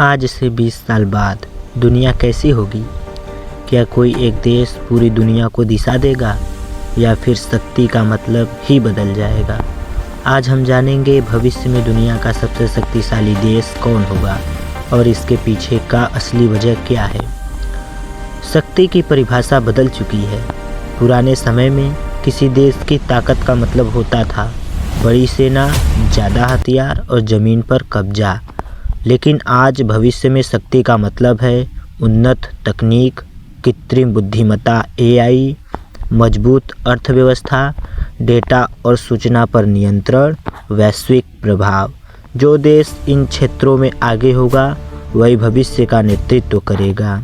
आज से 20 साल बाद दुनिया कैसी होगी? क्या कोई एक देश पूरी दुनिया को दिशा देगा या फिर शक्ति का मतलब ही बदल जाएगा? आज हम जानेंगे भविष्य में दुनिया का सबसे शक्तिशाली देश कौन होगा और इसके पीछे का असली वजह क्या है। शक्ति की परिभाषा बदल चुकी है। पुराने समय में किसी देश की ताकत का मतलब होता था बड़ी सेना, ज़्यादा हथियार और ज़मीन पर कब्जा। लेकिन आज भविष्य में शक्ति का मतलब है उन्नत तकनीक, कृत्रिम बुद्धिमत्ता AI, मजबूत अर्थव्यवस्था, डेटा और सूचना पर नियंत्रण, वैश्विक प्रभाव। जो देश इन क्षेत्रों में आगे होगा वही भविष्य का नेतृत्व करेगा।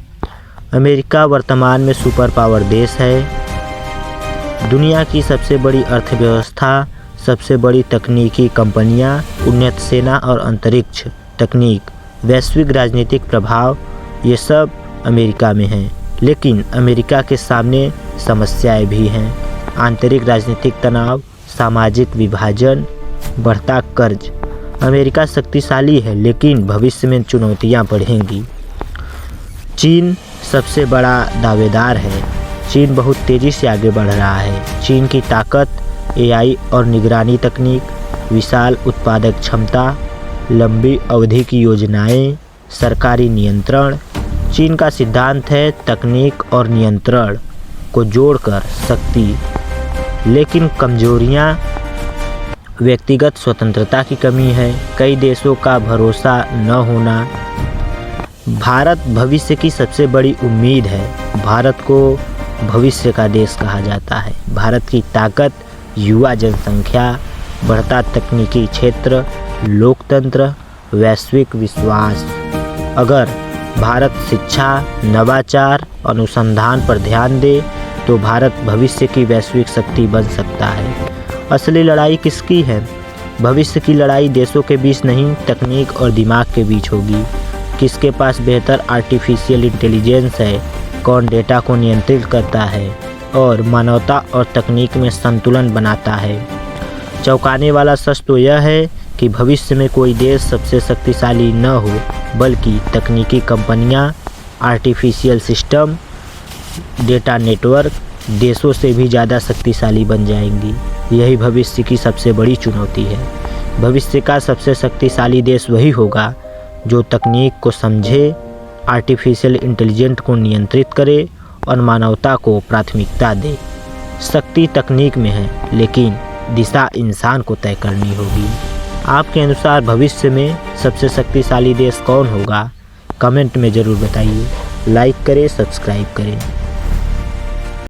अमेरिका वर्तमान में सुपर पावर देश है। दुनिया की सबसे बड़ी अर्थव्यवस्था, सबसे बड़ी तकनीकी कंपनियां, उन्नत सेना और अंतरिक्ष तकनीक, वैश्विक राजनीतिक प्रभाव, ये सब अमेरिका में हैं। लेकिन अमेरिका के सामने समस्याएं भी हैं। आंतरिक राजनीतिक तनाव, सामाजिक विभाजन, बढ़ता कर्ज। अमेरिका शक्तिशाली है लेकिन भविष्य में चुनौतियां बढ़ेंगी। चीन सबसे बड़ा दावेदार है। चीन बहुत तेज़ी से आगे बढ़ रहा है। चीन की ताकत, AI और निगरानी तकनीक, विशाल उत्पादक क्षमता, लंबी अवधि की योजनाएं, सरकारी नियंत्रण। चीन का सिद्धांत है तकनीक और नियंत्रण को जोड़कर शक्ति। लेकिन कमजोरियां, व्यक्तिगत स्वतंत्रता की कमी है, कई देशों का भरोसा न होना। भारत भविष्य की सबसे बड़ी उम्मीद है। भारत को भविष्य का देश कहा जाता है। भारत की ताकत, युवा जनसंख्या, बढ़ता तकनीकी क्षेत्र, लोकतंत्र, वैश्विक विश्वास। अगर भारत शिक्षा, नवाचार, अनुसंधान पर ध्यान दे तो भारत भविष्य की वैश्विक शक्ति बन सकता है। असली लड़ाई किसकी है? भविष्य की लड़ाई देशों के बीच नहीं, तकनीक और दिमाग के बीच होगी। किसके पास बेहतर आर्टिफिशियल इंटेलिजेंस है, कौन डेटा को नियंत्रित करता है और मानवता और तकनीक में संतुलन बनाता है। चौंकाने वाला सच तो यह है कि भविष्य में कोई देश सबसे शक्तिशाली न हो, बल्कि तकनीकी कंपनियां, आर्टिफिशियल सिस्टम, डेटा नेटवर्क देशों से भी ज़्यादा शक्तिशाली बन जाएंगी। यही भविष्य की सबसे बड़ी चुनौती है। भविष्य का सबसे शक्तिशाली देश वही होगा जो तकनीक को समझे, आर्टिफिशियल इंटेलिजेंस को नियंत्रित करे और मानवता को प्राथमिकता दे। शक्ति तकनीक में है लेकिन दिशा इंसान को तय करनी होगी। आपके अनुसार भविष्य में सबसे शक्तिशाली देश कौन होगा? कमेंट में ज़रूर बताइए। लाइक करें, सब्सक्राइब करें।